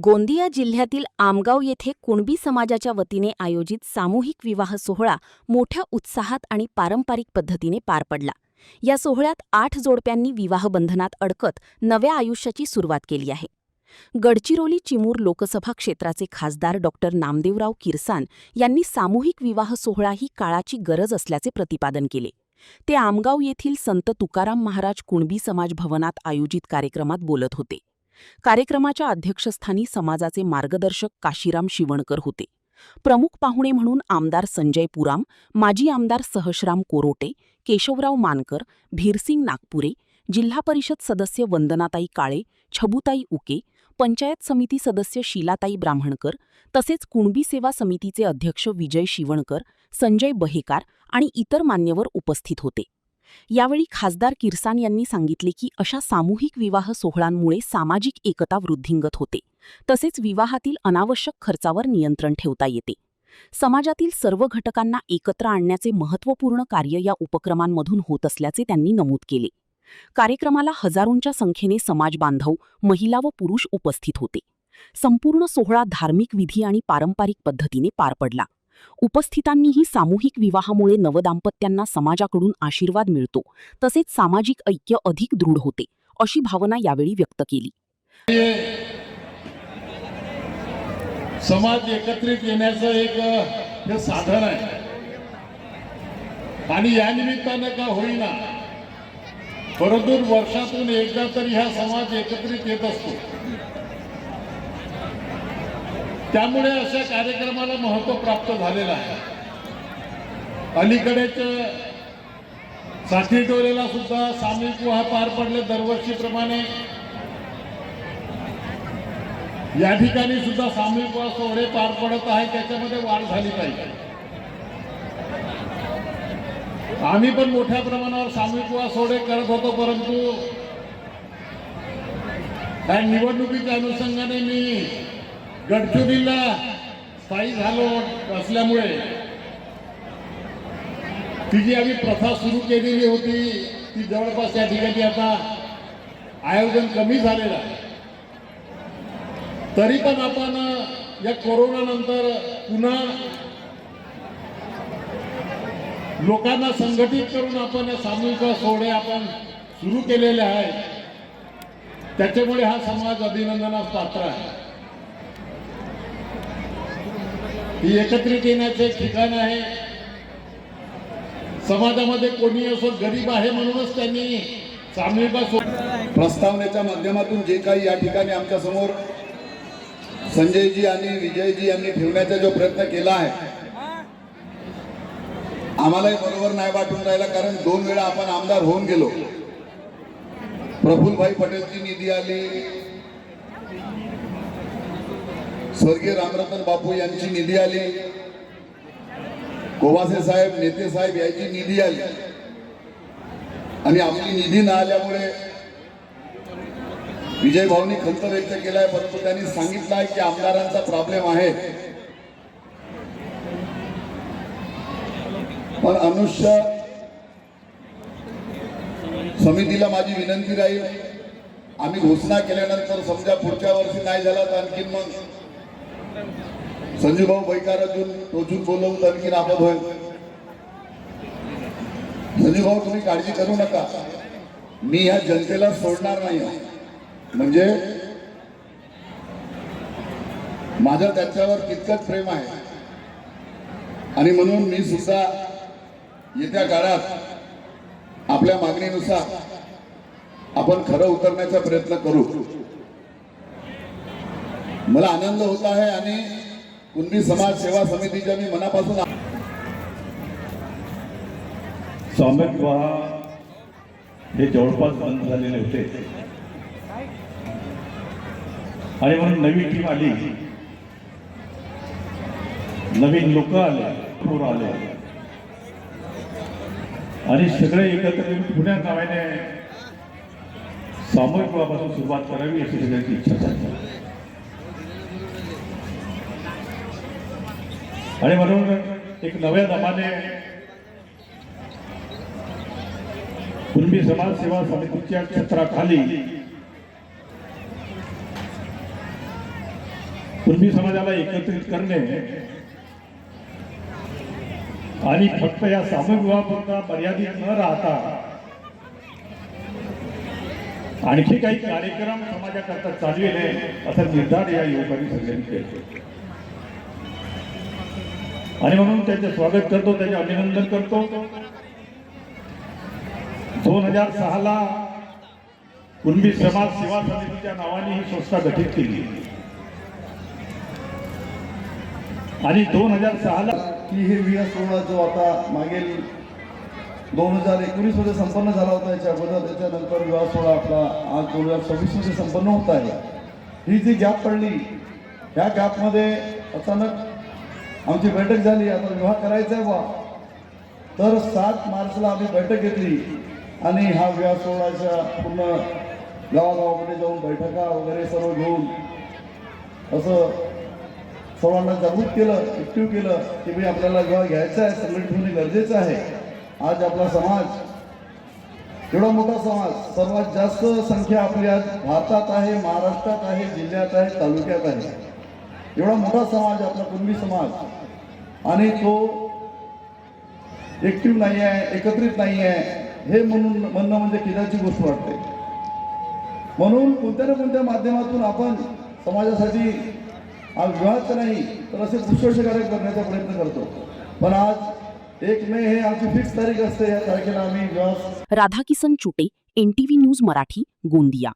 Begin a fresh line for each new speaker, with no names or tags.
गोंदिया जिल्ह्यातील आमगाव येथे कुणबी समाजाच्या वतीने आयोजित सामूहिक विवाह सोहळा मोठ्या उत्साहात आणि पारंपरिक पद्धतीने पार पडला। या सोहळ्यात 8 जोडप्यांनी विवाहबंधनात अडकत नव्या आयुष्याची सुरुवात केली आहे। गडचिरोली चिमूर लोकसभा क्षेत्राचे खासदार डॉक्टर नामदेवराव किरसान यांनी सामूहिक विवाह सोहळा ही काळाची गरज असल्याचे प्रतिपादन केले। ते आमगाव येथील संत तुकाराम महाराज कुणबी समाज भवनात आयोजित कार्यक्रमात बोलत होते। कार्यक्रमाच्या अध्यक्षस्थानी समाजाचे मार्गदर्शक काशीराम शिवणकर होते। प्रमुख पाहुणे म्हणून आमदार संजय पुराम, माजी आमदार सहशराम कोरोटे, केशवराव मानकर, भीरसिंग नागपुरे, जिल्हा परिषद सदस्य वंदनाताई काळे, छबुताई उके, पंचायत समिती सदस्य शीलाताई ब्राह्मणकर तसेच कुणबी सेवा समितीचे अध्यक्ष विजय शिवणकर, संजय बहेकार आणि इतर मान्यवर उपस्थित होते। यावेळी खासदार किरसान यांनी सांगितले की अशा सामूहिक विवाह सोहळ्यांमुळे सामाजिक एकता वृद्धिंगत होते, तसेच विवाहातील अनावश्यक खर्चावर नियंत्रण ठेवता येते। समाजातील सर्व घटकांना एकत्र आणण्याचे महत्त्वपूर्ण कार्य या उपक्रमांमधून होत असल्याचे त्यांनी नमूद केले। कार्यक्रमाला हजारोंच्या संख्येने समाज बांधव, महिला व पुरुष उपस्थित होते। संपूर्ण सोहळा धार्मिक विधी आणि पारंपरिक पद्धतीने पार पडला। उपस्थितांनीही सामूहिक विवाहामुळे नवदाम्पत्यांना समाजाकडून आशीर्वाद मिळतो, तसेच सामाजिक ऐक्य अधिक दृढ होते, अशी भावना यावेळी व्यक्त केली।
समाज एकत्रित येण्याचं एक हे साधन आहे आणि या निमित्तानं का होईना परंतु वर्षातून एकदा तरी हा समाज एकत्रित येत असतो। त्यामुळे अशा कार्यक्रमाला महत्त्व प्राप्त झालेलं आहे। अलीकडेच साथीटोलेला सुद्धा सामूहिक विवाह पार पडले दरवर्षीप्रमाणे या ठिकाणी सुद्धा सामूहिक विवाह सोहळे पार पडत आहे। त्याच्यामध्ये वाढ झाली पाहिजे। आम्ही पण मोठ्या प्रमाणावर सामूहिक विवाह सोहळे करत होतो, परंतु या निवडणुकीच्या अनुषंगाने मी गडचिरोलीला स्थायी झालो असल्यामुळे ती जी आम्ही प्रथा सुरू केलेली होती ती जवळपास या ठिकाणी आता आयोजन कमी झालेलं आहे। तरी पण आपण या कोरोना नंतर पुन्हा लोकांना संघटित करून आपण सामूहिक सोहळे आपण सुरू केलेले आहे। त्याच्यामुळे हा समाज अभिनंदनास पात्र आहे। ही एकत्रित येण्याचे ठिकाण आहे। समाजामध्ये कोणी असो गरीब आहे म्हणूनच त्यांनी सामूहिक
प्रस्तावनेच्या माध्यमातून जे काही या ठिकाणी आमच्या समोर संजयजी आणि विजयजी यांनी ठेवण्याचा जो प्रयत्न केला आहे, आम्हालाही बरोबर नाही वाटून राहिला, कारण 2 वेळा आपण आमदार होऊन गेलो। प्रफुल्लभाई पटेलची निधी आली, स्वर्गीय रामरतन बापू यांची निधी आली, गोवासे साहेब, नेते साहेब यांची निधी आली आणि आपली निधी न आल्यामुळे विजय भाऊंनी खंत व्यक्त केलाय, परंतु त्यांनी सांगितलं आहे की आमदारांचा प्रॉब्लेम आहे। पण अनुष्य समितीला माझी विनंती राहील, आम्ही घोषणा केल्यानंतर समजा पुढच्या वर्षी नाही झाला तर आणखीन मग संजू भाऊ बैकार अजून टोचून बोलवून तर आणखीन आपद होईल। संजू भाऊ तुम्ही काळजी करू नका, मी ह्या जनतेला सोडणार नाही। म्हणजे माझं त्याच्यावर तितकंच प्रेम आहे आणि म्हणून मी सुद्धा येत्या काळात आपल्या मागणीनुसार आपण खरं उतरण्याचा प्रयत्न करू। मला आनंद होत आहे आणि कुणबी समाज सेवा समितीच्या मी मनापासून
सामूहिक विवाह हे जवळपास बंद झालेले होते आणि म्हणून नवी टीम आली, नवीन लोक आले, आणि सगळे एकत्र येऊन पुण्या नावाने सामूहिक विवाहापासून सुरुवात करावी अशी सगळ्यांची इच्छा झाली आणि म्हणून एक नव्या दमाने कुणबी समाज सेवा समितीच्या क्षेत्राखाली कुणबी समाजाला एकत्रित करणे आणि फक्त या सामूहिक विवाहापुरता मर्यादित न राहता आणखी काही कार्यक्रम समाजाकरता चालविणे असा निर्धार या युवकांनी सगळ्यांनी केला आणि म्हणून त्यांचे स्वागत करतो, त्याचे अभिनंदन करतो. 2006ला कुणबी समाज सेवा समितीच्या नावाने ही संस्था गठीत केली आणि 2006ला
की हे विवाह सोहळा जो आता मागील 2019 मध्ये संपन्न झाला होता, याच्या अगोदर त्याच्यानंतर विवाह सोहळा आपला आज 2026 मध्ये संपन्न होत आहे. ही जी गॅप पडली, ह्या गॅपमध्ये अचानक आमची बैठक झाली, आता विवाह करायचा आहे बा. तर 7 मार्चला आम्ही बैठक घेतली आणि हा विवाह सोहळ्याच्या पूर्ण गावागावामध्ये जाऊन बैठका वगैरे सर्व घेऊन असं सर्वांना जागृत केलं, ॲक्टिव्ह केलं की भाई आपल्याला विवाह घ्यायचा आहे, संघटित होणे गरजेचं आहे. आज आपला समाज एवढा मोठा समाज, सर्वात जास्त संख्या आपली आज भारतात आहे, महाराष्ट्रात आहे, जिल्ह्यात आहे, तालुक्यात आहे. एवढा मोठा समाज आपला कुणबी समाज आणि तो ॲक्टिव्ह नाही आहे, एकत्रित नाही आहे, हे म्हणणं म्हणजे खिदाची गोष्ट वाटते. म्हणून कोणत्या ना कोणत्या माध्यमातून आपण समाजासाठी आज विवाहाचं नाही तर असे पुष्कळसे कार्य करण्याचा प्रयत्न करतो. पण आज 1 मे हे आमची फिक्स तारीख असते, या तारखेला आम्ही विवाह.
Radhakisan चुटे, NTV news Marathi, Gondia.